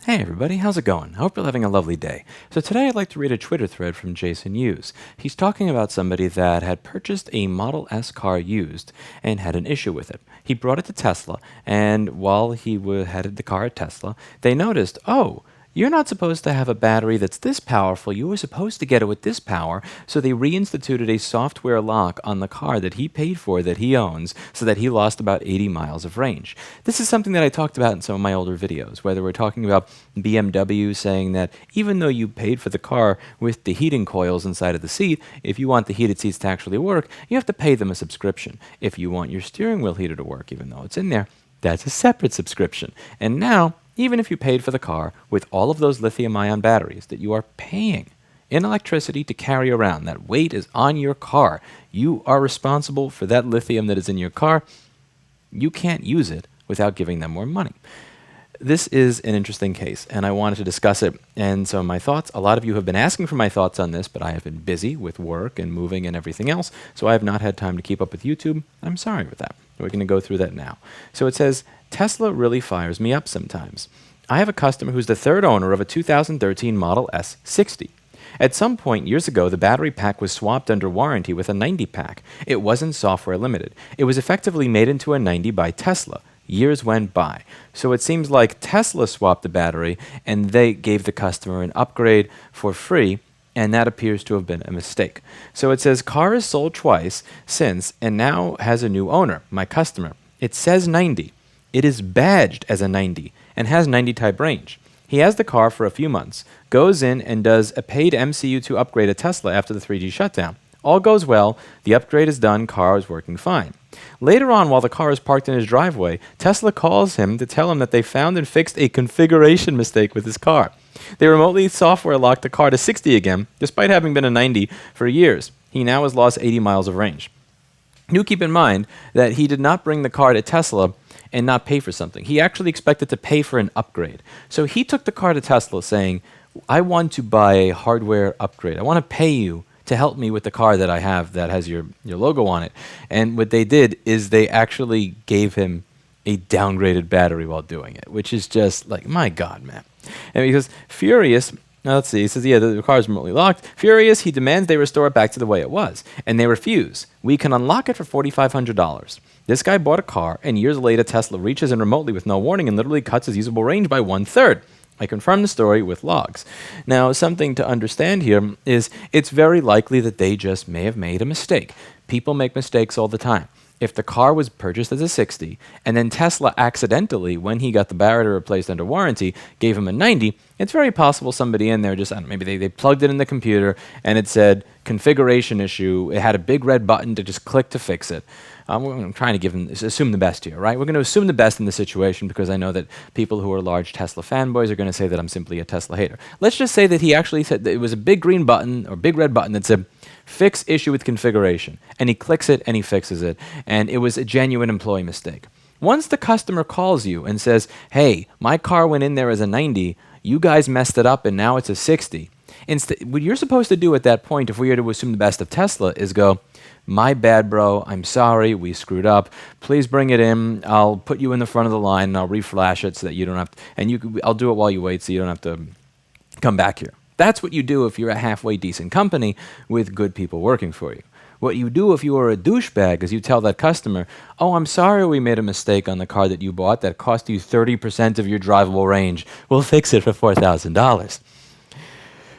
Hey everybody, how's it going? I hope you're having a lovely day. So today I'd like to read a Twitter thread from Jason Hughes. He's talking about somebody that had purchased a Model S car used and had an issue with it. He brought it to Tesla, and while he had the car at Tesla, they noticed, oh, you're not supposed to have a battery that's this powerful. You were supposed to get it with this power. So they reinstituted a software lock on the car that he paid for, that he owns, so that he lost about 80 miles of range. This is something that I talked about in some of my older videos, whether we're talking about BMW saying that even though you paid for the car with the heating coils inside of the seat, if you want the heated seats to actually work, you have to pay them a subscription. If you want your steering wheel heater to work, even though it's in there, that's a separate subscription. And now, even if you paid for the car with all of those lithium-ion batteries that you are paying in electricity to carry around, that weight is on your car, you are responsible for that lithium that is in your car, you can't use it without giving them more money. This is an interesting case, and I wanted to discuss it. And so my thoughts, a lot of you have been asking for my thoughts on this, but I have been busy with work and moving and everything else, so I have not had time to keep up with YouTube. I'm sorry for that. We're going to go through that now. So it says, Tesla really fires me up sometimes. I have a customer who's the third owner of a 2013 Model S 60. At some point years ago, the battery pack was swapped under warranty with a 90 pack. It wasn't software limited. It was effectively made into a 90 by Tesla. Years went by. So it seems like Tesla swapped the battery and they gave the customer an upgrade for free, and that appears to have been a mistake. So it says, car is sold twice since and now has a new owner, my customer. It says 90. It is badged as a 90 and has 90 type range. He has the car for a few months, goes in and does a paid MCU to upgrade a Tesla after the 3G shutdown. All goes well, the upgrade is done, car is working fine. Later on, while the car is parked in his driveway, Tesla calls him to tell him that they found and fixed a configuration mistake with his car. They remotely software locked the car to 60 again, despite having been a 90 for years. He now has lost 80 miles of range. Do keep in mind that he did not bring the car to Tesla and not pay for something. He actually expected to pay for an upgrade. So he took the car to Tesla saying, I want to buy a hardware upgrade. I want to pay you to help me with the car that I have that has your logo on it. And what they did is they actually gave him a downgraded battery while doing it, which is just like, my God, man. And because furious, now let's see, he says, yeah, the car is remotely locked. Furious, he demands they restore it back to the way it was. And they refuse. We can unlock it for $4,500. This guy bought a car, and years later, Tesla reaches in remotely with no warning and literally cuts his usable range by 1/3. I confirmed the story with logs. Now, something to understand here is it's very likely that they just may have made a mistake. People make mistakes all the time. If the car was purchased as a 60, and then Tesla accidentally, when he got the battery replaced under warranty, gave him a 90, it's very possible somebody in there just, I don't know, maybe they plugged it in the computer, and it said, configuration issue. It had a big red button to just click to fix it. I'm trying to assume the best here, right? We're going to assume the best in the situation because I know that people who are large Tesla fanboys are going to say that I'm simply a Tesla hater. Let's just say that he actually said that it was a big green button or big red button that said, fix issue with configuration. And he clicks it and he fixes it. And it was a genuine employee mistake. Once the customer calls you and says, hey, my car went in there as a 90, you guys messed it up and now it's a 60. What you're supposed to do at that point, if we are to assume the best of Tesla, is go, my bad, bro. I'm sorry. We screwed up. Please bring it in. I'll put you in the front of the line and I'll reflash it so that you don't have to, and I'll do it while you wait so you don't have to come back here. That's what you do if you're a halfway decent company with good people working for you. What you do if you are a douchebag is you tell that customer, oh, I'm sorry we made a mistake on the car that you bought that cost you 30% of your drivable range. We'll fix it for $4,000.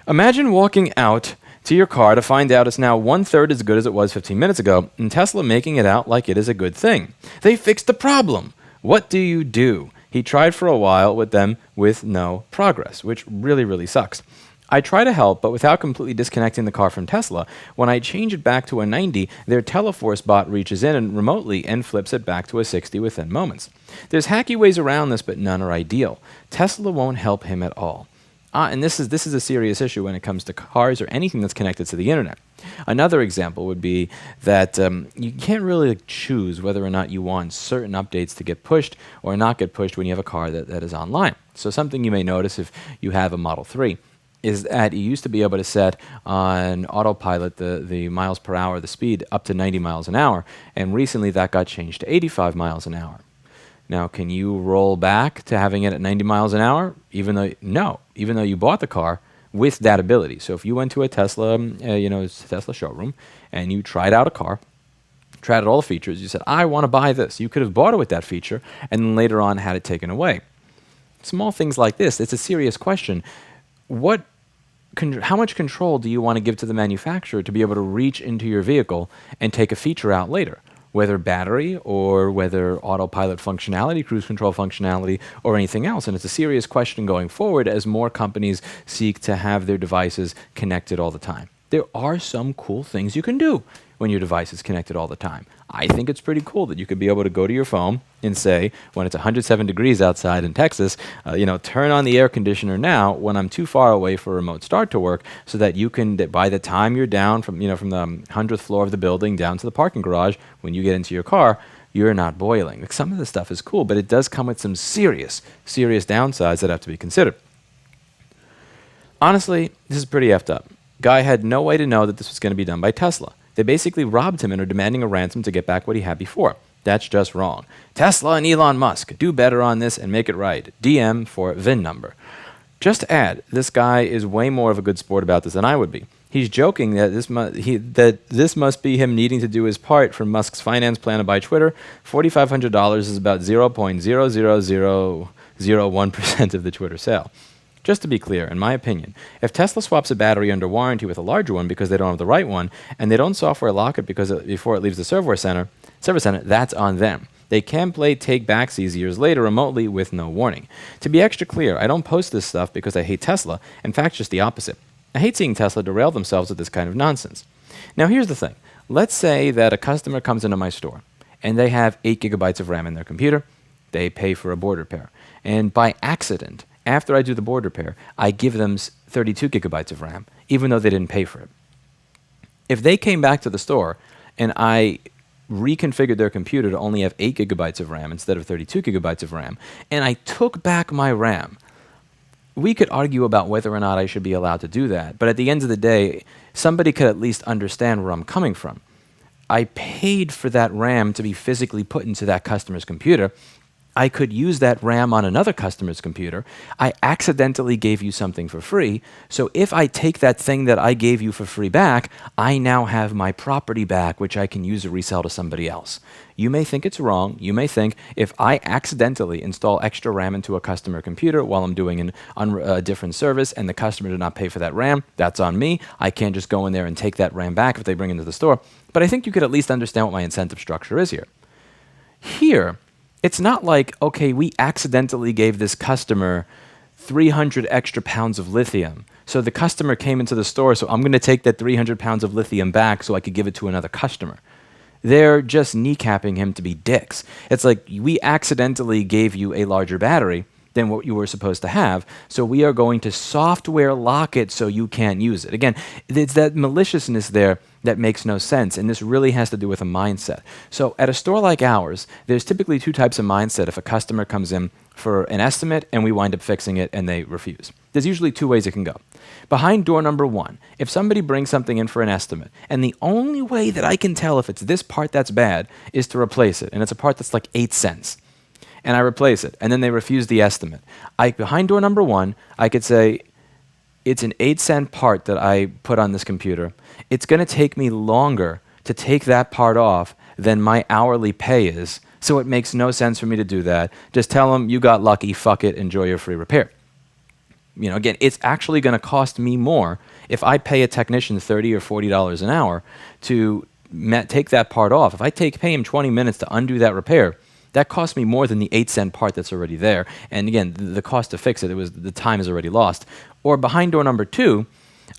Imagine walking out to your car to find out it's now 1/3 as good as it was 15 minutes ago, and Tesla making it out like it is a good thing. They fixed the problem. What do? He tried for a while with them with no progress, which really, really sucks. I try to help, but without completely disconnecting the car from Tesla. When I change it back to a 90, their Teleforce bot reaches in and remotely and flips it back to a 60 within moments. There's hacky ways around this, but none are ideal. Tesla won't help him at all. And this is a serious issue when it comes to cars or anything that's connected to the internet. Another example would be that you can't really choose whether or not you want certain updates to get pushed or not get pushed when you have a car that is online. So something you may notice if you have a Model 3 is that you used to be able to set on autopilot the miles per hour, the speed, up to 90 miles an hour, and recently that got changed to 85 miles an hour. Now, can you roll back to having it at 90 miles an hour? Even though you bought the car with that ability. So if you went to a Tesla, Tesla showroom, and you tried out a car, tried out all the features, you said, I want to buy this. You could have bought it with that feature, and then later on had it taken away. Small things like this, it's a serious question. How much control do you want to give to the manufacturer to be able to reach into your vehicle and take a feature out later? Whether battery or whether autopilot functionality, cruise control functionality, or anything else. And it's a serious question going forward as more companies seek to have their devices connected all the time. There are some cool things you can do when your device is connected all the time. I think it's pretty cool that you could be able to go to your phone and say, when it's 107 degrees outside in Texas, turn on the air conditioner now when I'm too far away for a remote start to work, so that you can, by the time you're down from the 100th floor of the building down to the parking garage, when you get into your car, you're not boiling. Like, some of this stuff is cool, but it does come with some serious, serious downsides that have to be considered. Honestly, this is pretty effed up. Guy had no way to know that this was going to be done by Tesla. They basically robbed him and are demanding a ransom to get back what he had before. That's just wrong. Tesla and Elon Musk, do better on this and make it right. DM for VIN number. Just to add, this guy is way more of a good sport about this than I would be. He's joking that this must be him needing to do his part for Musk's finance plan to buy Twitter. $4,500 is about 0.00001% of the Twitter sale. Just to be clear, in my opinion, if Tesla swaps a battery under warranty with a larger one because they don't have the right one, and they don't software lock it before it leaves the service center, that's on them. They can play take-backsies years later remotely with no warning. To be extra clear, I don't post this stuff because I hate Tesla. In fact, just the opposite. I hate seeing Tesla derail themselves with this kind of nonsense. Now, here's the thing. Let's say that a customer comes into my store, and they have 8 gigabytes of RAM in their computer. They pay for a board repair. And by accident, after I do the board repair, I give them 32 gigabytes of RAM, even though they didn't pay for it. If they came back to the store and I reconfigured their computer to only have 8 gigabytes of RAM instead of 32 gigabytes of RAM, and I took back my RAM, we could argue about whether or not I should be allowed to do that. But at the end of the day, somebody could at least understand where I'm coming from. I paid for that RAM to be physically put into that customer's computer. I could use that RAM on another customer's computer. I accidentally gave you something for free. So if I take that thing that I gave you for free back, I now have my property back, which I can use to resell to somebody else. You may think it's wrong. You may think if I accidentally install extra RAM into a customer computer while I'm doing a different service and the customer did not pay for that RAM, that's on me. I can't just go in there and take that RAM back if they bring it into the store. But I think you could at least understand what my incentive structure is here. Here, it's not like, okay, we accidentally gave this customer 300 extra pounds of lithium. So the customer came into the store, so I'm going to take that 300 pounds of lithium back so I could give it to another customer. They're just kneecapping him to be dicks. It's like, we accidentally gave you a larger battery than what you were supposed to have, so we are going to software lock it so you can't use it. Again, it's that maliciousness there that makes no sense, and this really has to do with a mindset. So at a store like ours, there's typically 2 types of mindset if a customer comes in for an estimate and we wind up fixing it and they refuse. There's usually 2 ways it can go. Behind door number 1, if somebody brings something in for an estimate, and the only way that I can tell if it's this part that's bad is to replace it, and it's a part that's like 8 cents, and I replace it, and then they refuse the estimate. Behind door number 1, I could say, it's an 8-cent part that I put on this computer. It's going to take me longer to take that part off than my hourly pay is, so it makes no sense for me to do that. Just tell them, you got lucky, fuck it, enjoy your free repair. Again, it's actually going to cost me more if I pay a technician $30 or $40 an hour to take that part off. If I pay him 20 minutes to undo that repair, that costs me more than the 8-cent part that's already there. And again, the cost to fix it, the time is already lost. Or behind door number 2,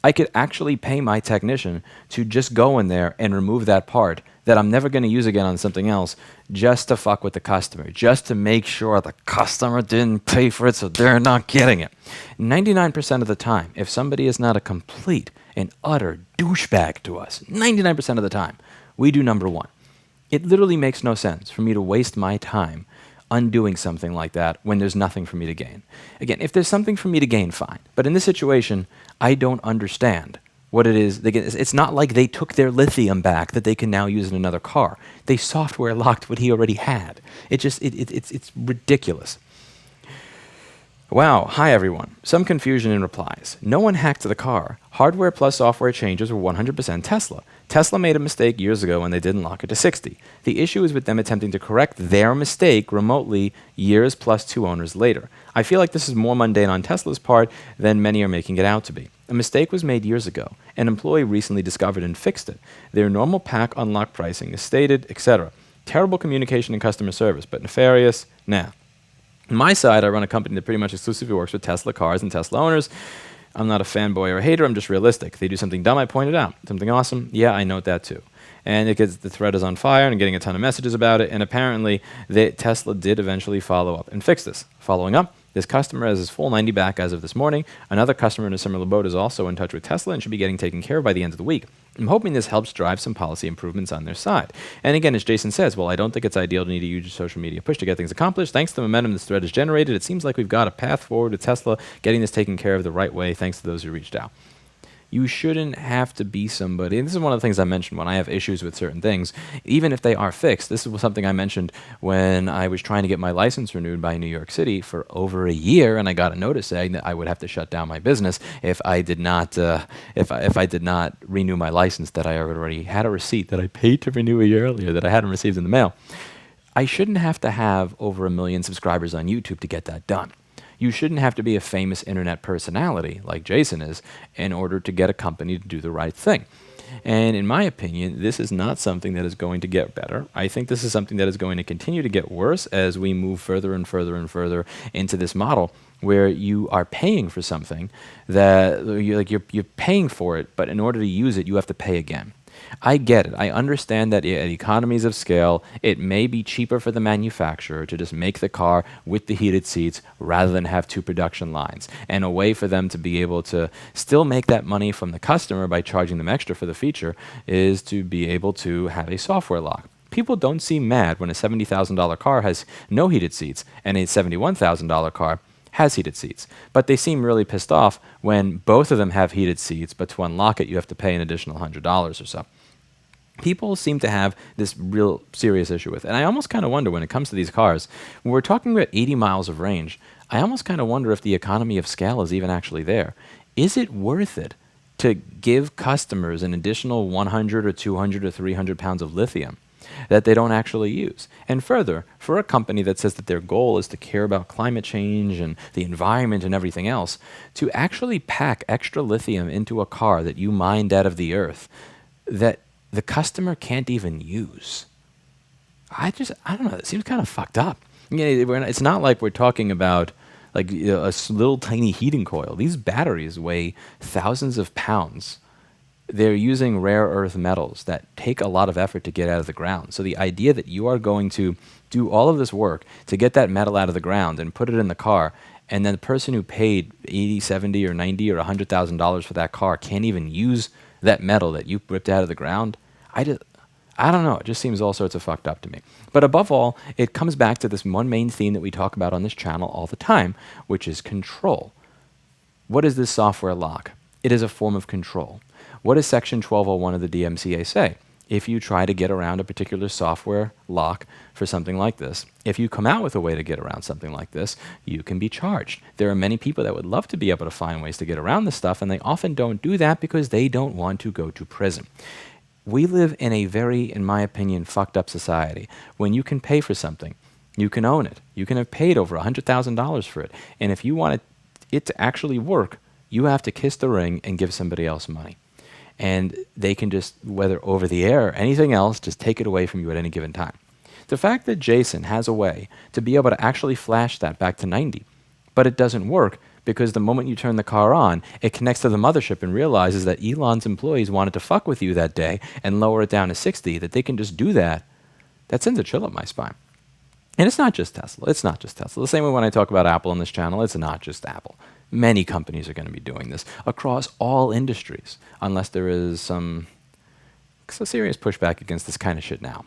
I could actually pay my technician to just go in there and remove that part that I'm never going to use again on something else, just to fuck with the customer, just to make sure the customer didn't pay for it so they're not getting it. 99% of the time, if somebody is not a complete and utter douchebag to us, 99% of the time, we do number 1. It literally makes no sense for me to waste my time undoing something like that when there's nothing for me to gain. Again, if there's something for me to gain, fine. But in this situation, I don't understand what it is. It's not like they took their lithium back that they can now use in another car. They software locked what he already had. It's ridiculous. Wow, hi everyone. Some confusion in replies. No one hacked the car. Hardware plus software changes were 100% Tesla. Tesla made a mistake years ago when they didn't lock it to 60. The issue is with them attempting to correct their mistake remotely years plus 2 owners later. I feel like this is more mundane on Tesla's part than many are making it out to be. A mistake was made years ago. An employee recently discovered and fixed it. Their normal pack unlock pricing is stated, etc. Terrible communication and customer service, but nefarious? Nah. On my side, I run a company that pretty much exclusively works with Tesla cars and Tesla owners. I'm not a fanboy or a hater, I'm just realistic. They do something dumb, I point it out. Something awesome, yeah, I note that too. And the thread is on fire and getting a ton of messages about it, and apparently Tesla did eventually follow up and fix this. Following up, this customer has his full 90 back as of this morning. Another customer in a similar boat is also in touch with Tesla and should be getting taken care of by the end of the week. I'm hoping this helps drive some policy improvements on their side. And again, as Jason says, well, I don't think it's ideal to need a huge social media push to get things accomplished. Thanks to the momentum this thread has generated, it seems like we've got a path forward to Tesla getting this taken care of the right way, thanks to those who reached out. You shouldn't have to be somebody, and this is one of the things I mentioned when I have issues with certain things, even if they are fixed. This is something I mentioned when I was trying to get my license renewed by New York City for over a year, and I got a notice saying that I would have to shut down my business if I did not if I did not renew my license, that I already had a receipt that I paid to renew a year earlier that I hadn't received in the mail. I shouldn't have to have over 1 million subscribers on YouTube to get that done. You shouldn't have to be a famous internet personality like Jason is in order to get a company to do the right thing. And in my opinion, this is not something that is going to get better. I think this is something that is going to continue to get worse as we move further and further and further into this model where you are paying for something that you're paying for it, but in order to use it, you have to pay again. I get it. I understand that at economies of scale, it may be cheaper for the manufacturer to just make the car with the heated seats rather than have 2 production lines. And a way for them to be able to still make that money from the customer by charging them extra for the feature is to be able to have a software lock. People don't seem mad when a $70,000 car has no heated seats and a $71,000 car has heated seats. But they seem really pissed off when both of them have heated seats, but to unlock it, you have to pay an additional $100 or so. People seem to have this real serious issue with it. And I almost kind of wonder when it comes to these cars, when we're talking about 80 miles of range, I almost kind of wonder if the economy of scale is even actually there. Is it worth it to give customers an additional 100 or 200 or 300 pounds of lithium that they don't actually use? And further, for a company that says that their goal is to care about climate change and the environment and everything else, to actually pack extra lithium into a car that you mined out of the earth that the customer can't even use. I don't know, it seems kind of fucked up. It's not like we're talking about a little tiny heating coil. These batteries weigh thousands of pounds. They're using rare earth metals that take a lot of effort to get out of the ground. So the idea that you are going to do all of this work to get that metal out of the ground and put it in the car, and then the person who paid $80, $70, or $90 or $100,000 for that car can't even use that metal that you ripped out of the ground, I don't know. It just seems all sorts of fucked up to me. But above all, it comes back to this one main theme that we talk about on this channel all the time, which is control. What is this software lock? It is a form of control. What does Section 1201 of the DMCA say? If you try to get around a particular software lock for something like this, if you come out with a way to get around something like this, you can be charged. There are many people that would love to be able to find ways to get around this stuff, and they often don't do that because they don't want to go to prison. We live in a very, in my opinion, fucked up society. When you can pay for something, you can own it. You can have paid over $100,000 for it. And if you want it to actually work, you have to kiss the ring and give somebody else money. And they can just, whether over the air or anything else, just take it away from you at any given time. The fact that Jason has a way to be able to actually flash that back to 90, but it doesn't work because the moment you turn the car on, it connects to the mothership and realizes that Elon's employees wanted to fuck with you that day and lower it down to 60, that they can just do that, that sends a chill up my spine. And it's not just Tesla. It's not just Tesla. The same way when I talk about Apple on this channel, it's not just Apple. Many companies are going to be doing this across all industries, unless there is some serious pushback against this kind of shit now.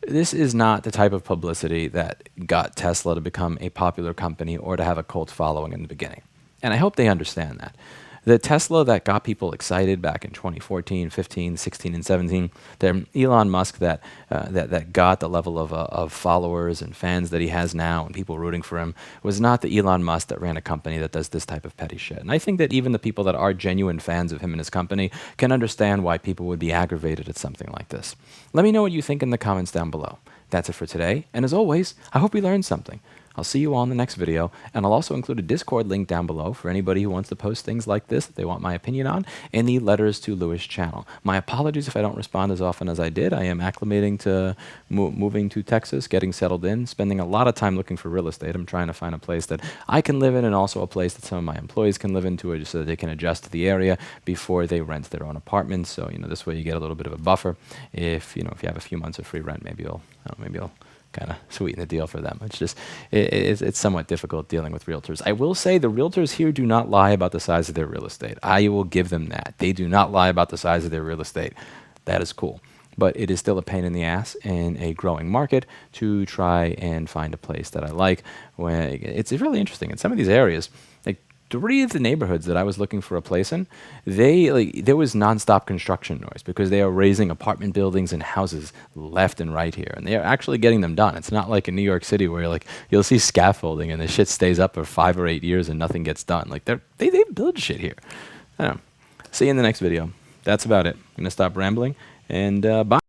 This is not the type of publicity that got Tesla to become a popular company or to have a cult following in the beginning. And I hope they understand that. The Tesla that got people excited back in 2014, 15, 16, and 17, the Elon Musk that got the level of followers and fans that he has now and people rooting for him, was not the Elon Musk that ran a company that does this type of petty shit. And I think that even the people that are genuine fans of him and his company can understand why people would be aggravated at something like this. Let me know what you think in the comments down below. That's it for today, and as always, I hope you learned something. I'll see you all in the next video, and I'll also include a Discord link down below for anybody who wants to post things like this that they want my opinion on in the Letters to Lewis channel. My apologies if I don't respond as often as I did. I am acclimating to moving to Texas, getting settled in, spending a lot of time looking for real estate. I'm trying to find a place that I can live in and also a place that some of my employees can live into just so that they can adjust to the area before they rent their own apartments. So, this way you get a little bit of a buffer. If you have a few months of free rent, maybe you'll kind of sweeten the deal for them. It's just, it's somewhat difficult dealing with realtors. I will say the realtors here do not lie about the size of their real estate. I will give them that. They do not lie about the size of their real estate. That is cool. But it is still a pain in the ass in a growing market to try and find a place that I like. It's really interesting. In some of these areas, like 3 of the neighborhoods that I was looking for a place in, there was nonstop construction noise because they are raising apartment buildings and houses left and right here, and they are actually getting them done. It's not like in New York City where you'll see scaffolding and the shit stays up for 5 or 8 years and nothing gets done. They build shit here. I don't know. See you in the next video. That's about it. I'm gonna stop rambling and bye.